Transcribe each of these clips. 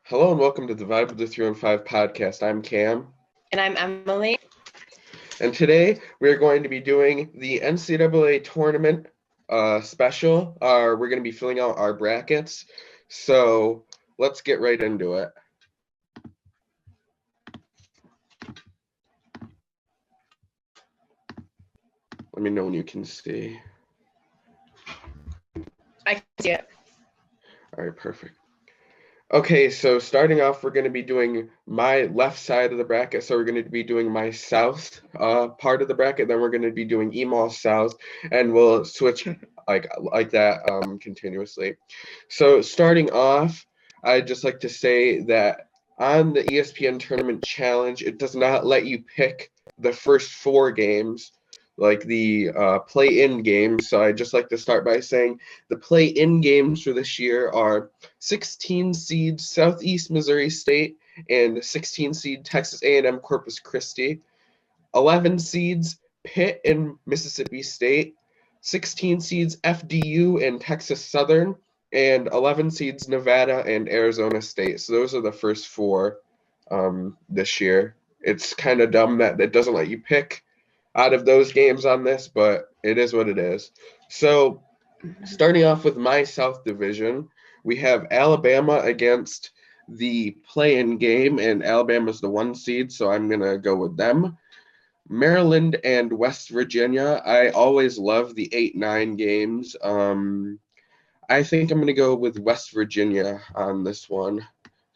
Hello and welcome to the Vibe of the 3 and 5 podcast. I'm Cam. And I'm Emily. And today we're going to be doing the NCAA tournament special. We're going to be filling out our brackets. So let's get right into it. Let me know when you can see. I can see it. All right, perfect. Okay, so starting off, we're going to be doing my left side of the bracket. So we're going to be doing my south part of the bracket. Then we're going to be doing Emal South, and we'll switch like that continuously. So starting off, I'd just like to say that on the ESPN Tournament Challenge, it does not let you pick the first 4 games, like the play-in games. So I'd just like to start by saying the play-in games for this year are 16 seed Southeast Missouri State and 16 seed Texas A&M Corpus Christi, 11 seeds Pitt and Mississippi State, 16 seeds FDU and Texas Southern, and 11 seeds Nevada and Arizona State. So those are the first 4 this year. It's kind of dumb that it doesn't let you pick out of those games on this, but it is what it is. So starting off with my South Division, we have Alabama against the play-in game, and Alabama's the 1 seed, so I'm going to go with them. Maryland and West Virginia, I always love the 8-9 games. I think I'm going to go with West Virginia on this one.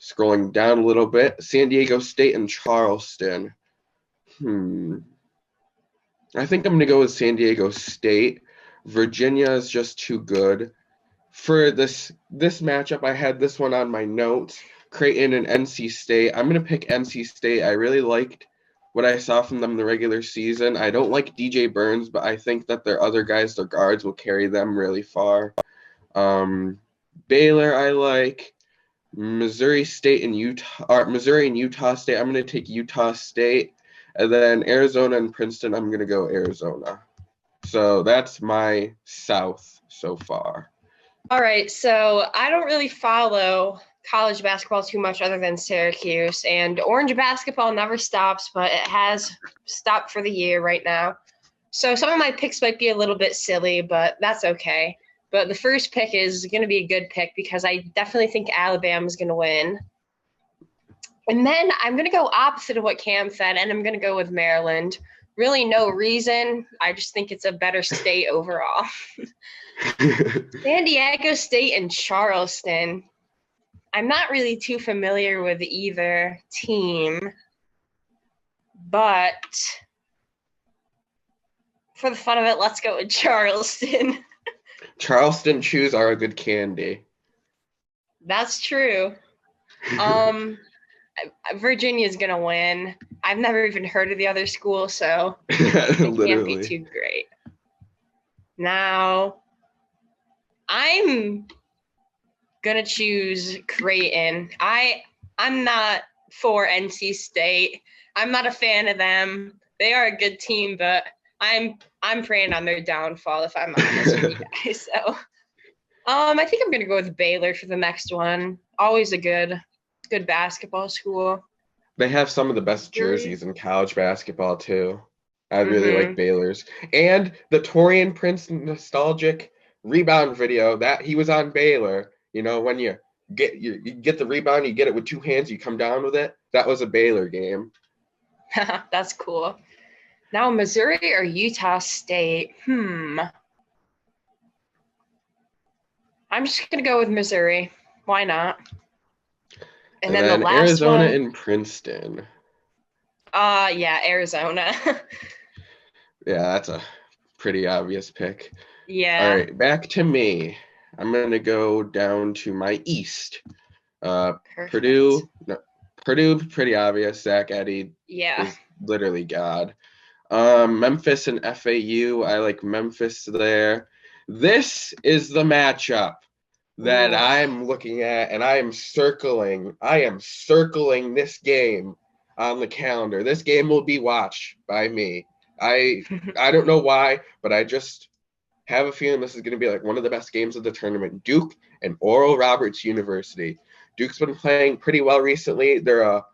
Scrolling down a little bit, San Diego State and Charleston. I think I'm going to go with San Diego State. Virginia is just too good. For this matchup, I had this one on my notes, Creighton and NC State. I'm going to pick NC State. I really liked what I saw from them in the regular season. I don't like DJ Burns, but I think that their other guys, their guards, will carry them really far. Baylor, I like. Missouri State and Utah, or Missouri and Utah State. I'm going to take Utah State. And then Arizona and Princeton, I'm going to go Arizona. So that's my South so far. All right, so I don't really follow college basketball too much other than Syracuse, and Orange basketball never stops, but it has stopped for the year right now. So some of my picks might be a little bit silly, but that's okay. But the first pick is going to be a good pick because I definitely think Alabama's going to win. And then I'm going to go opposite of what Cam said, and I'm going to go with Maryland. Really no reason. I just think it's a better state overall. San Diego State and Charleston. I'm not really too familiar with either team, but for the fun of it, let's go with Charleston. Charleston chews are a good candy. That's true. Virginia's going to win. I've never even heard of the other school, so it can't be too great. Now, I'm going to choose Creighton. I'm not for NC State. I'm not a fan of them. They are a good team, but I'm praying on their downfall, if I'm honest with you guys. So, I think I'm going to go with Baylor for the next one. Always a good basketball school. They have some of the best jerseys in college basketball, too. I really like Baylor's. And the Taurean Prince nostalgic rebound video, that he was on Baylor. You know, when you get the rebound, you get it with 2 hands, you come down with it. That was a Baylor game. That's cool. Now, Missouri or Utah State? I'm just going to go with Missouri. Why not? And then the last Arizona one, and Princeton. Yeah, Arizona. Yeah, that's a pretty obvious pick. Yeah. All right, back to me. I'm going to go down to my East. Purdue, pretty obvious. Zach Edey is literally God. Memphis and FAU, I like Memphis there. This is the matchup that I'm looking at, and I am circling this game on the calendar. This game will be watched by me. I don't know why, but I just have a feeling this is going to be like one of the best games of the tournament. Duke and Oral Roberts University. Duke's been playing pretty well recently. They're a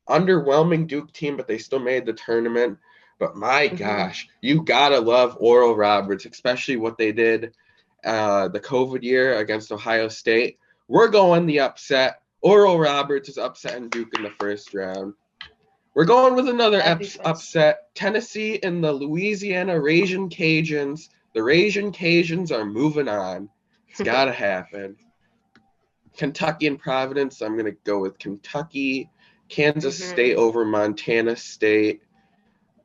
underwhelming Duke team, but they still made the tournament. But my gosh, you gotta love Oral Roberts, especially what they did the COVID year against Ohio State. We're going the upset. Oral Roberts is upsetting Duke in the first round. We're going with another upset. Tennessee and the Louisiana Ragin' Cajuns. The Ragin' Cajuns are moving on. It's got to happen. Kentucky and Providence, I'm going to go with Kentucky. Kansas State over Montana State.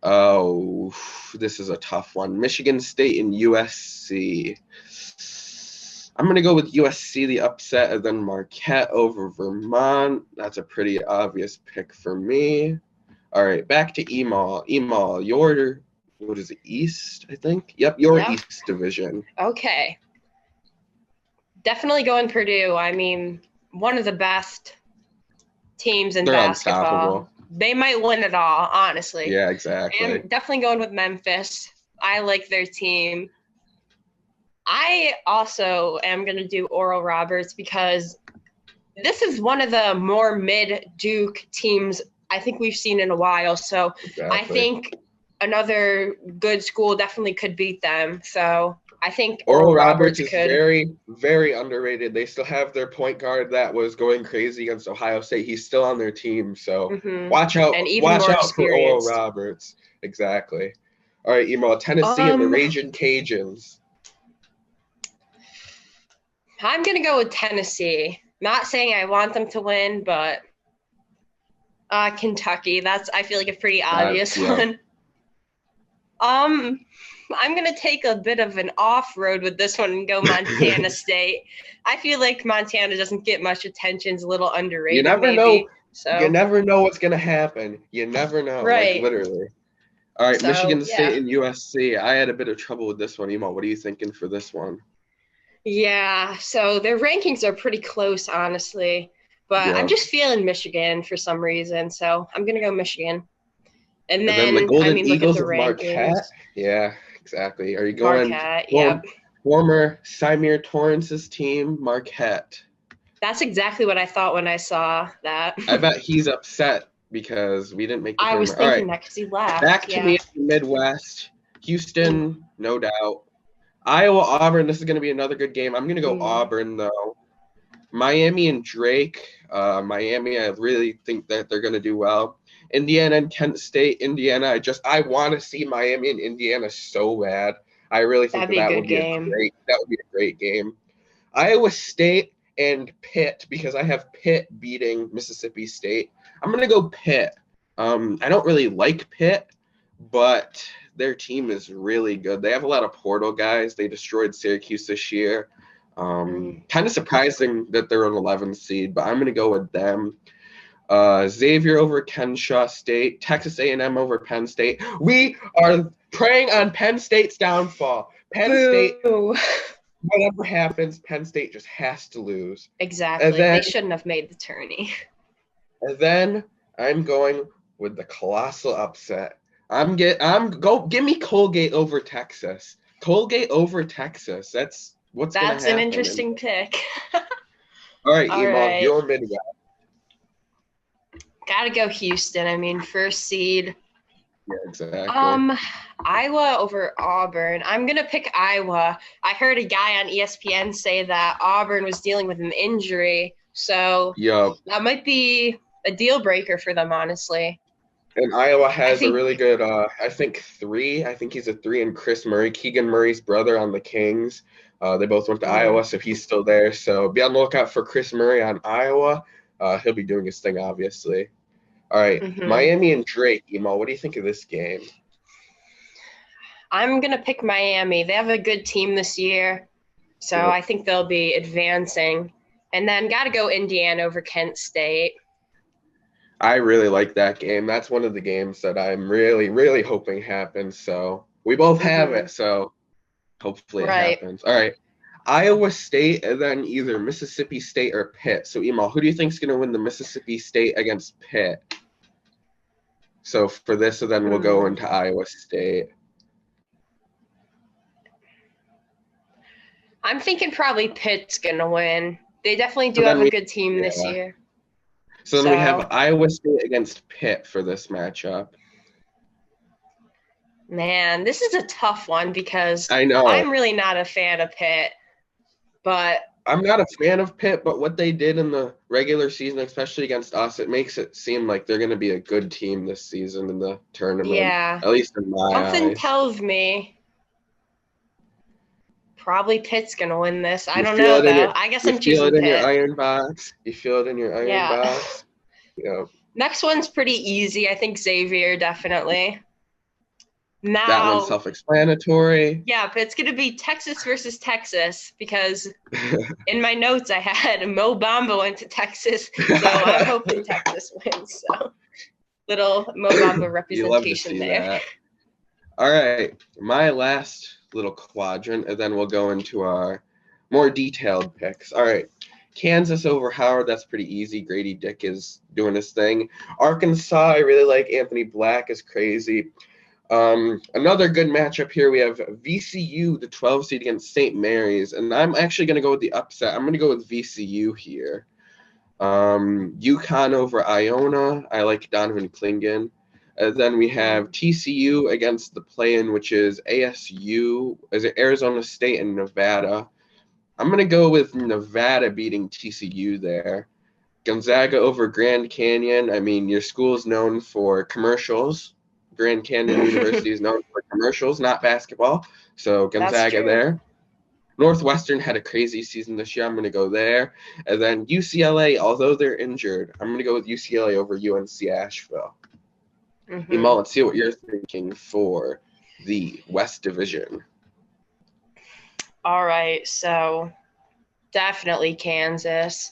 Oh, this is a tough one. Michigan State and USC. I'm going to go with USC, the upset, and then Marquette over Vermont. That's a pretty obvious pick for me. All right, back to Emal. Emal, your, what is it, East, I think? Yep, East Division. Okay. Definitely going Purdue. I mean, one of the best teams in basketball. Unstoppable. They might win it all, honestly. Yeah, exactly. And definitely going with Memphis. I like their team. I also am going to do Oral Roberts because this is one of the more mid-Duke teams I think we've seen in a while. So I think another good school definitely could beat them. So I think Oral Roberts is very, very underrated. They still have their point guard that was going crazy against Ohio State. He's still on their team. So watch out. And even watch out for Oral Roberts. Exactly. All right, Emal, Tennessee and the Ragin' Cajuns. I'm going to go with Tennessee. Not saying I want them to win, but Kentucky. That's, I feel like, a pretty obvious one. I'm going to take a bit of an off-road with this one and go Montana State. I feel like Montana doesn't get much attention. It's a little underrated. You never know. So. You never know what's going to happen. You never know. Right. Like, literally. All right, so, Michigan State and USC. I had a bit of trouble with this one. Emal, what are you thinking for this one? Yeah, so their rankings are pretty close, honestly. But I'm just feeling Michigan for some reason. So I'm going to go Michigan. And then the Golden Eagles of Marquette. Yeah, exactly. Are you going Marquette? Former Symir Torrance's team, Marquette. That's exactly what I thought when I saw that. I bet he's upset because we didn't make the tournament. I was thinking that because he left. Back to me in the Midwest. Houston, no doubt. Iowa, Auburn. This is going to be another good game. I'm going to go Auburn, though. Miami and Drake. Miami, I really think that they're going to do well. Indiana and Kent State. Indiana, I want to see Miami and Indiana so bad. I really think that would be a great game. Iowa State and Pitt, because I have Pitt beating Mississippi State. I'm going to go Pitt. I don't really like Pitt, but their team is really good. They have a lot of portal guys. They destroyed Syracuse this year. Kind of surprising that they're an 11th seed, but I'm going to go with them. Xavier over Kenshaw State, Texas A&M over Penn State. We are preying on Penn State's downfall. Penn State, whatever happens, Penn State just has to lose. Exactly. They shouldn't have made the tourney. And then I'm going with the colossal upset. Give me Colgate over Texas. Colgate over Texas. That's what's going to happen. That's an interesting pick. All right, Emal, your Midwest. Gotta go Houston. I mean, first seed. Yeah, exactly. Iowa over Auburn. I'm gonna pick Iowa. I heard a guy on ESPN say that Auburn was dealing with an injury, so that might be a deal breaker for them, honestly. And Iowa has a really good, I think he's a 3, and Chris Murray, Keegan Murray's brother on the Kings. They both went to Iowa, so he's still there. So be on the lookout for Chris Murray on Iowa. He'll be doing his thing, obviously. All right, Miami and Drake. Emal, what do you think of this game? I'm going to pick Miami. They have a good team this year, so I think they'll be advancing. And then got to go Indiana over Kent State. I really like that game. That's one of the games that I'm really, really hoping happens. So we both have it, so hopefully it happens. All right. Iowa State and then either Mississippi State or Pitt. So, Emal, who do you think is going to win the Mississippi State against Pitt? So, for this, and then we'll go into Iowa State. I'm thinking probably Pitt's going to win. They definitely do So then have a we good team this yeah. year. So then we So have Iowa State against Pitt for this matchup. man, this is a tough one because I know. I'm really not a fan of Pitt, but I'm not a fan of Pitt, but what they did in the regular season, especially against us, it makes it seem like they're going to be a good team this season in the tournament, yeah, at least in my something eyes. tells me probably Pitt's going to win this. I You don't feel know, it in your, though. I guess you I'm feel choosing it in your Pitt. iron box. You feel it in your iron Yeah. box. Yeah. Next one's pretty easy. I think Xavier, definitely. Now, That one's self-explanatory. yeah, but it's going to be Texas versus Texas because in my notes I had Mo Bamba went to Texas, so I'm hoping Texas wins. So little Mo Bamba You love to representation see there. that. All right, my last little quadrant, and then we'll go into our more detailed picks. All right, Kansas over Howard, that's pretty easy. Grady Dick is doing his thing. Arkansas, I really like Anthony Black is crazy. Another good matchup here, we have VCU, the 12 seed against St. Mary's, and I'm actually going to go with the upset. I'm going to go with VCU here. UConn over Iona, I like Donovan Clingan. And then we have TCU against the play-in, which is ASU, is it Arizona State and Nevada. I'm going to go with Nevada beating TCU there. Gonzaga over Grand Canyon. I mean, your school is known for commercials. Grand Canyon University is known for commercials, not basketball. So Gonzaga there. Northwestern had a crazy season this year. I'm going to go there. And then UCLA, although they're injured, I'm going to go with UCLA over UNC Asheville. Emal, let's see what you're thinking for the West Division. All right, so definitely Kansas.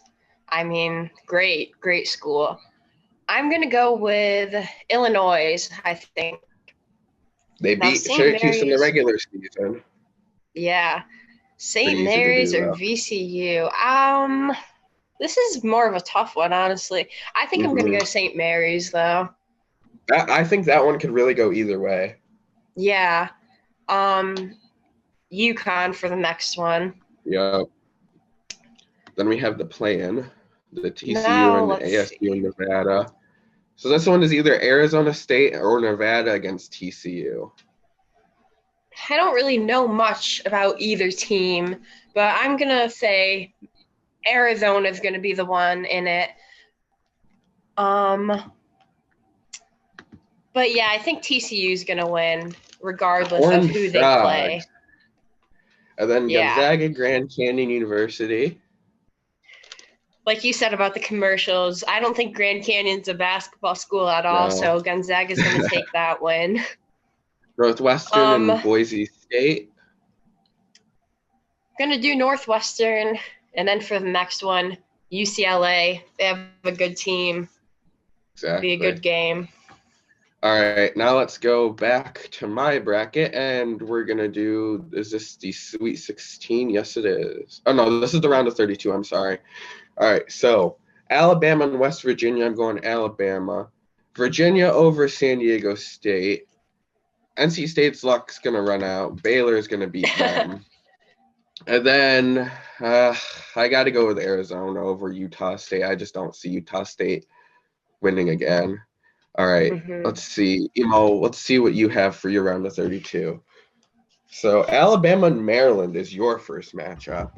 I mean, great school. I'm going to go with Illinois, I think. They Now, beat St. Syracuse in the Mary's- regular season. Yeah. St. Pretty easy to Mary's do, or though. VCU. This is more of a tough one, honestly. I think I'm going to go St. Mary's, though. I think that one could really go either way. Yeah. UConn for the next one. Yep. Then we have the play-in, the TCU Now, and ASU and Nevada. So this one is either Arizona State or Nevada against TCU. I don't really know much about either team, but I'm going to say Arizona is going to be the one in it. But yeah, I think TCU is going to win regardless of who they play. And then Gonzaga, Grand Canyon University. Like you said about the commercials, I don't think Grand Canyon's a basketball school at all, so Gonzaga's going to take that win. Northwestern and Boise State. Going to do Northwestern, and then for the next one, UCLA. They have a good team. Exactly. Be a good game. All right, now let's go back to my bracket, and we're going to do, is this the Sweet 16? Yes, it is. Oh, no, this is the round of 32. I'm sorry. All right, so Alabama and West Virginia, I'm going Alabama. Virginia over San Diego State. NC State's luck's going to run out. Baylor's going to beat them. And then I got to go with Arizona over Utah State. I just don't see Utah State winning again. All right, let's see. Emo, let's see what you have for your round of 32. So Alabama and Maryland is your first matchup.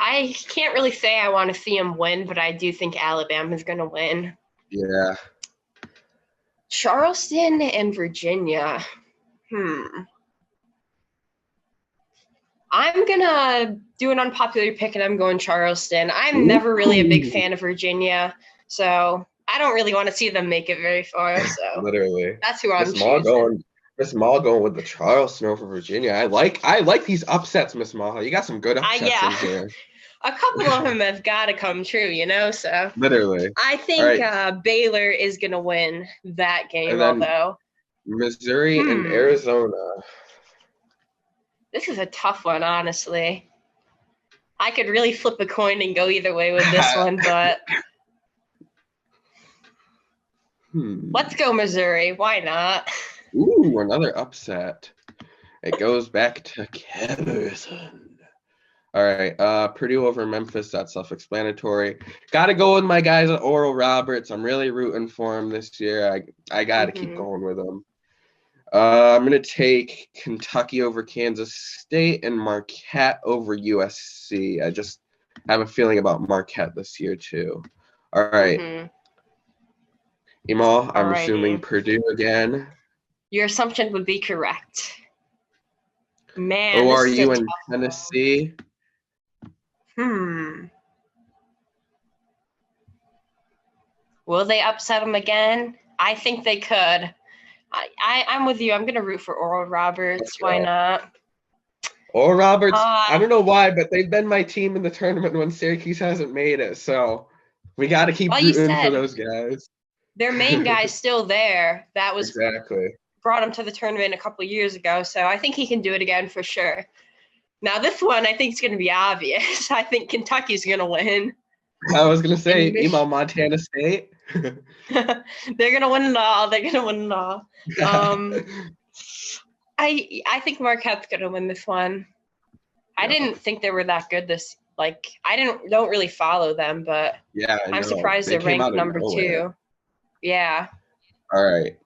I can't really say I want to see them win, but I do think Alabama's going to win. Yeah. Charleston and Virginia. I'm going to do an unpopular pick, and I'm going Charleston. I'm never really a big fan of Virginia, so I don't really want to see them make it very far. So Literally. That's who I'm choosing. Miss Maul going with the Charleston over Virginia. I like these upsets, Miss Maul. You got some good upsets in here. A couple of them have got to come true, so. Literally. I think Baylor is going to win that game, although. Missouri and Arizona. This is a tough one, honestly. I could really flip a coin and go either way with this one, but. Let's go Missouri. Why not? Ooh, another upset. It goes back to Keverson. All right. Purdue over Memphis. That's self-explanatory. Got to go with my guys at Oral Roberts. I'm really rooting for him this year. I got to keep going with him. I'm going to take Kentucky over Kansas State and Marquette over USC. I just have a feeling about Marquette this year, too. All right. Emal, I'm assuming Purdue again. Your assumption would be correct. Man, ORU in Tennessee. Will they upset them again? I think they could. I'm with you. I'm going to root for Oral Roberts. Why not? Oral Roberts, I don't know why, but they've been my team in the tournament when Syracuse hasn't made it. So we got to keep rooting for those guys. Their main guy's still there. That was exactly brought him to the tournament a couple of years ago. So I think he can do it again for sure. Now, this one, I think it's going to be obvious. I think Kentucky's going to win. I was going to say, Emal, Montana State. They're going to win it all. They're going to win it all. I think Marquette's going to win this one. I didn't think they were that good I don't really follow them, but I'm surprised they're ranked number 2. Yeah. All right.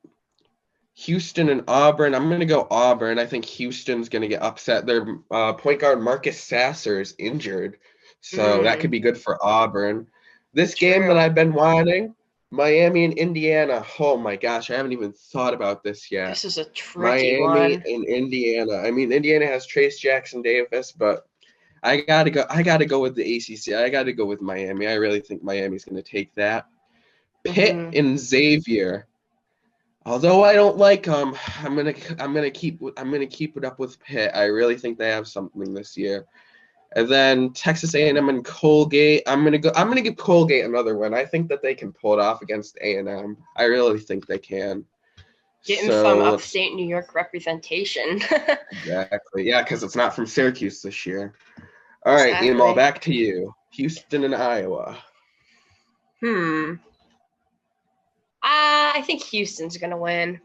Houston and Auburn. I'm going to go Auburn. I think Houston's going to get upset. Their point guard, Marcus Sasser, is injured. So that could be good for Auburn. This game that I've been wanting, Miami and Indiana. Oh, my gosh. I haven't even thought about this yet. This is a tricky one. Miami and Indiana. I mean, Indiana has Trace Jackson Davis, but I got to go with the ACC. I got to go with Miami. I really think Miami's going to take that. Pitt and Xavier. Although I don't like them, I'm gonna keep it up with Pitt. I really think they have something this year. And then Texas A&M and Colgate. I'm gonna give Colgate another win. I think that they can pull it off against A&M. I really think they can. Getting some upstate New York representation. Exactly. Yeah, because it's not from Syracuse this year. All right, Emal, back to you. Houston and Iowa. I think Houston's going to win.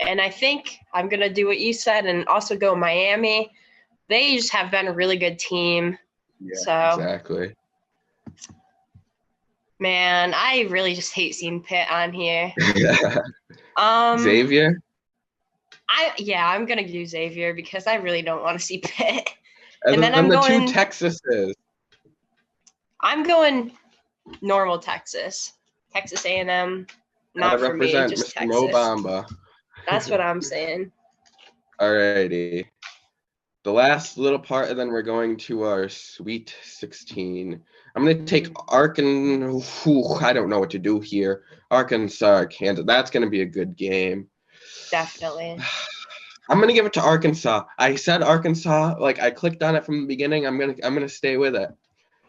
And I think I'm going to do what you said and also go Miami. They just have been a really good team. Yeah, exactly. Man, I really just hate seeing Pitt on here. Xavier? I'm going to do Xavier because I really don't want to see Pitt. And then I'm going 2 Texases. I'm going normal Texas. Texas A&M, not for me, just Mr. Mo Bamba. That's what I'm saying. All righty. The last little part, and then we're going to our Sweet 16. I'm going to take Arkansas. I don't know what to do here. Arkansas, Kansas. That's going to be a good game. Definitely. I'm going to give it to Arkansas. I said Arkansas. I clicked on it from the beginning. I'm going to stay with it.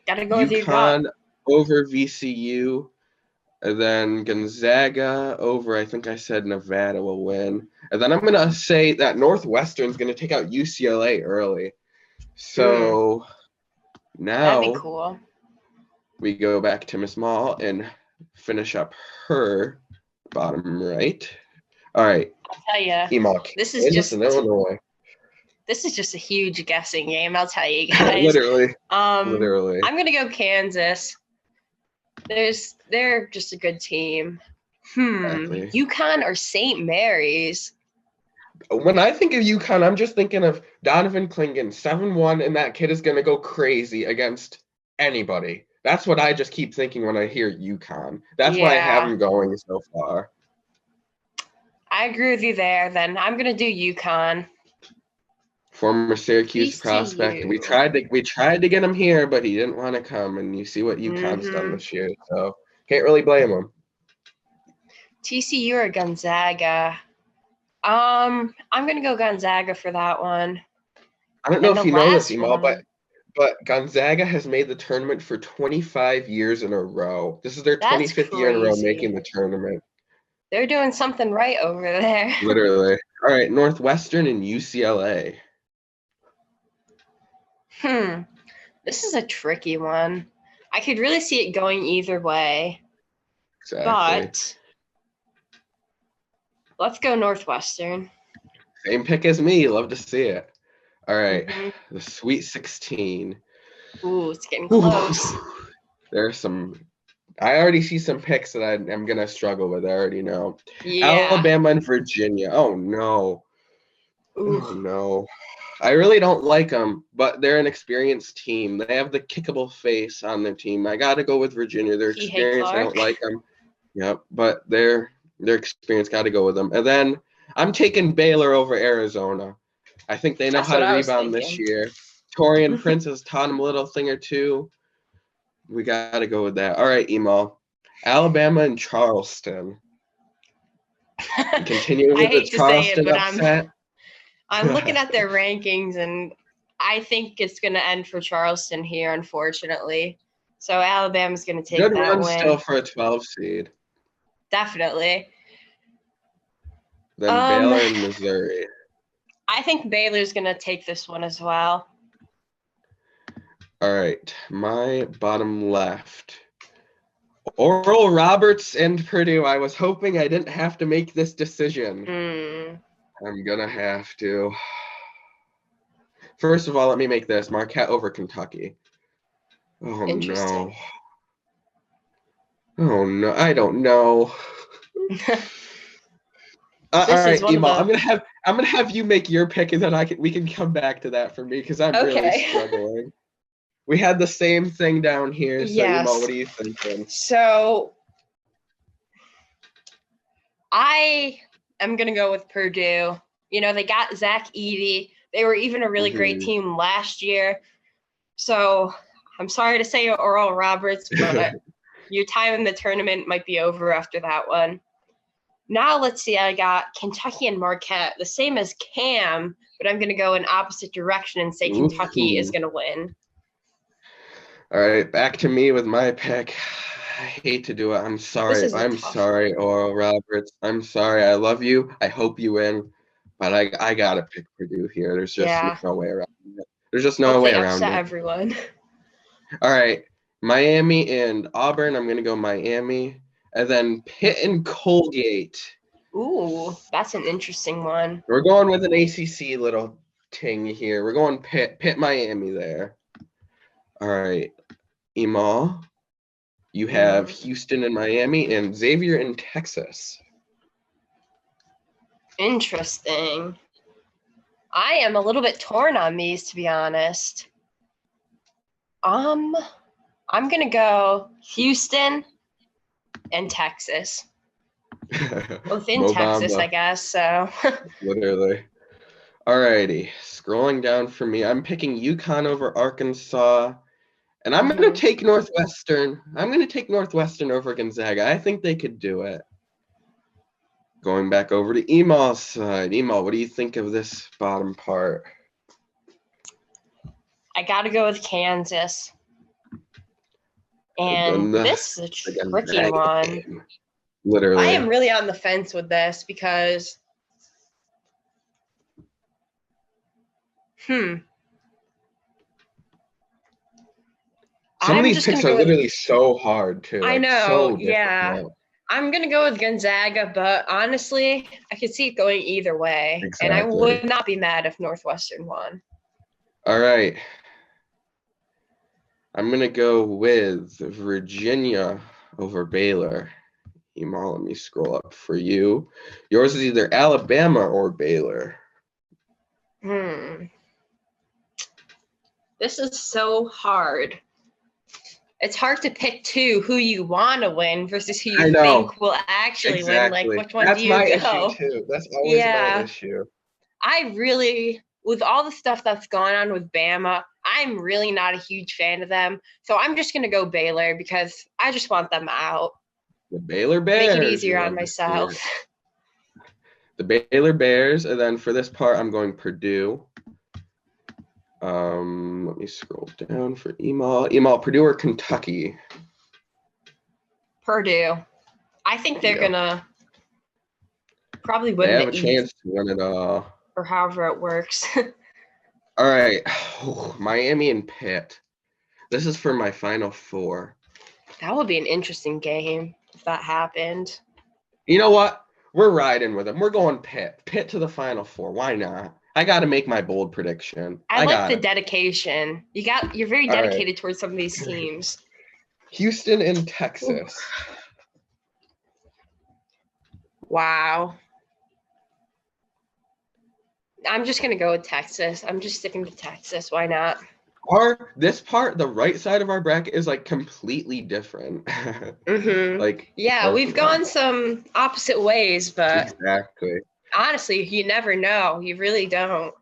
Gotta go with UConn over VCU. And then Gonzaga over, I think I said Nevada will win. And then I'm going to say that Northwestern's going to take out UCLA early. So now that'd be cool. We go back to Miss Mall and finish up her bottom right. All right. I'll tell you. Emal, this is just Illinois. This is just a huge guessing game, I'll tell you guys. Literally. I'm going to go Kansas. They're just a good team. Exactly. UConn or St. Mary's? When I think of UConn, I'm just thinking of Donovan Clingan, 7-1, and that kid is going to go crazy against anybody. That's what I just keep thinking when I hear UConn. That's why I have them going so far. I agree with you there. Then I'm going to do UConn. Former Syracuse prospect. We tried to get him here, but he didn't want to come. And you see what UConn's done this year, so can't really blame him. TCU or Gonzaga? I'm gonna go Gonzaga for that one. I don't know if you know this, Emal, but Gonzaga has made the tournament for 25 years in a row. This is their 25th year in a row making the tournament. They're doing something right over there. Literally. All right, Northwestern and UCLA. This is a tricky one. I could really see it going either way. Exactly. But let's go Northwestern. Same pick as me. Love to see it. All right, Mhm. the Sweet 16. Ooh, it's getting Ooh. close. There's some. I already see some picks that I'm gonna struggle with. I already know. Yeah. Alabama and Virginia. Oh no. Ooh. Oh no. I really don't like them, but they're an experienced team. They have the kickable face on their team. I got to go with Virginia. They're Kihei experienced. I Clark. don't like them. Yep, but they're experienced. Got to go with them. And then I'm taking Baylor over Arizona. I think they know That's how what to I was rebound this thinking. year. Torian Prince has taught them a little thing or two. We got to go with that. All right, Emo. Alabama and Charleston. Continuing I with the hate to say it, Charleston but upset. I'm looking at their rankings, and I think it's going to end for Charleston here, unfortunately. So Alabama's going to take Good that run win. still for a 12 seed. Definitely. Then Baylor and Missouri. I think Baylor's going to take this one as well. All right, my bottom left. Oral Roberts and Purdue. I was hoping I didn't have to make this decision. I'm gonna have to. First of all, let me make this Marquette over Kentucky. Oh Interesting. no. Oh no, I don't know. All right, Emo. I'm gonna have you make your pick, and then we can come back to that for me because I'm really struggling. We had the same thing down here. So, Yes. Emo, what are you thinking? So, I am going to go with Purdue. You know, they got Zach Edey. They were even a really great team last year. So, I'm sorry to say Oral Roberts, but your time in the tournament might be over after that one. Now, let's see. I got Kentucky and Marquette, the same as Cam, but I'm going to go in opposite direction and say Kentucky is going to win. All right, back to me with my pick. I hate to do it. I'm sorry. I'm sorry, Oral Roberts. I'm sorry. I love you. I hope you win, but I gotta pick Purdue here. There's just no way around it. There's just no way around it. Everyone. All right, Miami and Auburn. I'm gonna go Miami, and then Pitt and Colgate. Ooh, that's an interesting one. We're going with an ACC little ting here. We're going Pitt, Miami there. All right, Emal, you have Houston and Miami and Xavier in Texas. Interesting. I am a little bit torn on these, to be honest. I'm going to go Houston and Texas. Within Texas, I guess, so. Literally. All righty. Scrolling down for me, I'm picking UConn over Arkansas. And I'm going to take Northwestern. I'm going to take Northwestern over Gonzaga. I think they could do it. Going back over to Emal's side. Emal, what do you think of this bottom part? I got to go with Kansas. And this is a tricky one. Literally. I am really on the fence with this because Some of these picks are literally so hard, too. I know, so yeah. difficult. I'm going to go with Gonzaga, but honestly, I could see it going either way. Exactly. And I would not be mad if Northwestern won. All right. I'm going to go with Virginia over Baylor. Emal, let me scroll up for you. Yours is either Alabama or Baylor. This is so hard. It's hard to pick who you want to win versus who you think will actually win. Like, which one do you go? That's my issue, too. That's always my issue. I really, with all the stuff that's going on with Bama, I'm really not a huge fan of them. So I'm just going to go Baylor because I just want them out. The Baylor Bears. Make it easier on myself. The Baylor Bears. And then for this part, I'm going Purdue. Let me scroll down for Emal. Emal, Purdue or Kentucky? Purdue. I think they're going to probably win the East. They have a chance to win it all. Or however it works. All right. Miami and Pitt. This is for my Final Four. That would be an interesting game if that happened. You know what? We're riding with them. We're going Pitt. Pitt to the Final Four. Why not? I got to make my bold prediction. I like the got dedication. You're very All right. dedicated towards some of these teams. Houston and Texas. Wow. I'm just going to go with Texas. I'm just sticking to Texas. Why not? The right side of our bracket is like completely different. Like, yeah, we've gone some opposite ways, but exactly. Honestly, you never know. You really don't.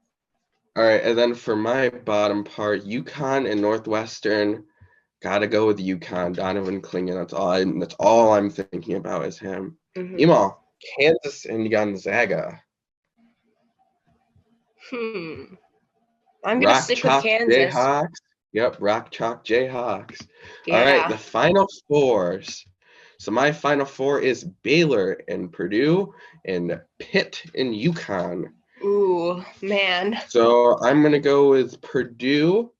All right, and then for my bottom part, UConn and Northwestern. Gotta go with UConn. Donovan Clingan. That's all I'm thinking about is him. Emal, Kansas and Gonzaga. I'm gonna stick with Kansas. Jayhawks. Yep, Rock Chalk Jayhawks. Yeah. All right, the final fours. So my final four is Baylor and Purdue and Pitt and UConn. Ooh, man. So I'm gonna go with Purdue,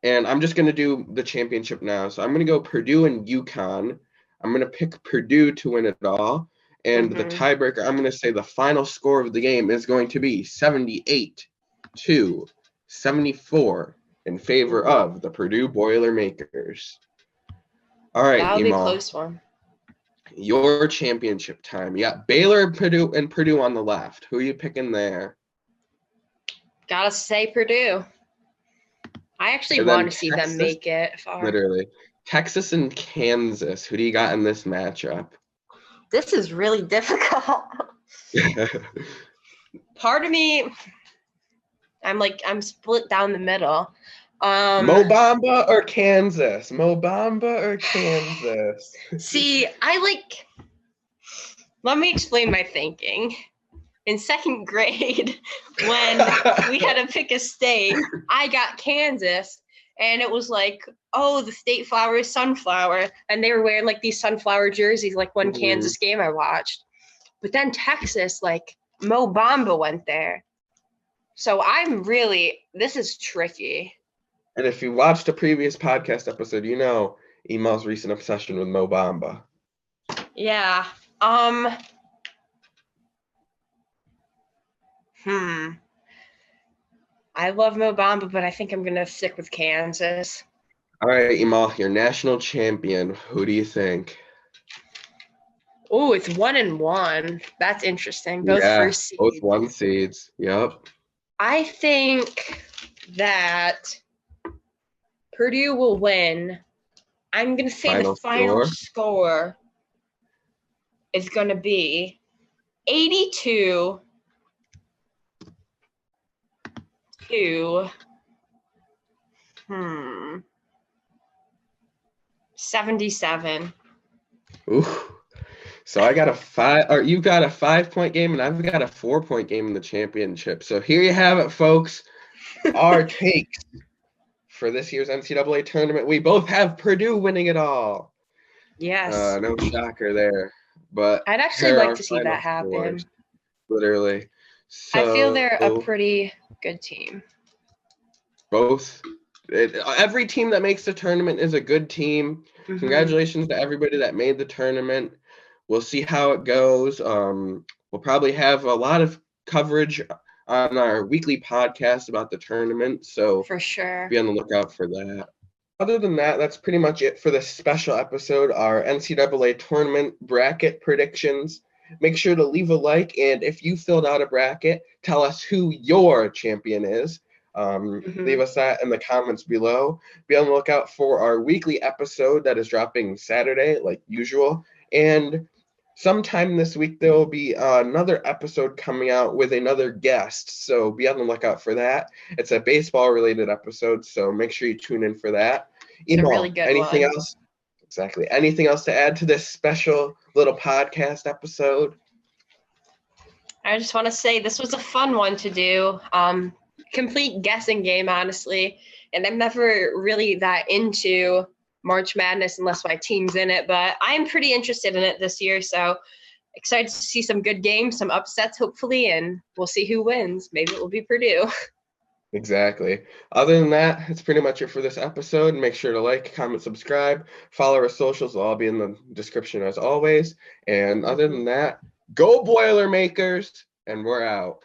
and I'm just gonna do the championship now. So I'm gonna go Purdue and UConn. I'm gonna pick Purdue to win it all. And the tiebreaker, I'm gonna say the final score of the game is going to be 78-74 in favor of the Purdue Boilermakers. All right, that'll be a Emal, close one. Your championship time. You got Baylor and Purdue on the left. Who are you picking there? Gotta say Purdue. I actually want to see them make it far. Literally. Texas and Kansas. Who do you got in this matchup? This is really difficult. Part of me, I'm split down the middle. Mo Bamba or Kansas? Mo Bamba or Kansas? See, let me explain my thinking. In second grade, when we had to pick a state, I got Kansas, and it was like, oh, the state flower is sunflower, and they were wearing like these sunflower jerseys, like one Kansas game I watched. But then Texas, like Mo Bamba went there. So this is tricky. And if you watched a previous podcast episode, you know Emal's recent obsession with Mo Bamba. Yeah. I love Mo Bamba, but I think I'm going to stick with Kansas. All right, Emal, your national champion. Who do you think? Oh, it's 1-1. That's interesting. Both first seeds. Both 1 seeds. Yep. I think that Purdue will win. I'm going to say the final score is going to be 82 to 77. Ooh. So I got you've got a 5-point game, and I've got a 4-point game in the championship. So here you have it, folks. Our takes for this year's NCAA tournament. We both have Purdue winning it all. Yes. No shocker there. But I'd actually like to see that happen. Literally. So, I feel they're a pretty good team. Every team that makes the tournament is a good team. Congratulations to everybody that made the tournament. We'll see how it goes. We'll probably have a lot of coverage on our weekly podcast about the tournament. So for sure, be on the lookout for that. Other than that, that's pretty much it for this special episode, our NCAA tournament bracket predictions. Make sure to leave a like, and if you filled out a bracket, tell us who your champion is. Leave us that in the comments below. Be on the lookout for our weekly episode that is dropping Saturday, like usual. And sometime this week, there will be another episode coming out with another guest. So be on the lookout for that. It's a baseball-related episode, so make sure you tune in for that. It's a really good anything else? Exactly. Anything else to add to this special little podcast episode? I just want to say this was a fun one to do. Complete guessing game, honestly. And I'm never really that into March Madness unless my team's in it, but I'm pretty interested in it this year. So excited to see some good games, some upsets, hopefully, and we'll see who wins. Maybe it will be Purdue. Exactly. Other than that, that's pretty much it for this episode. Make sure to like, comment, subscribe, follow our socials. They'll all be in the description as always. And other than that, go Boilermakers, and we're out.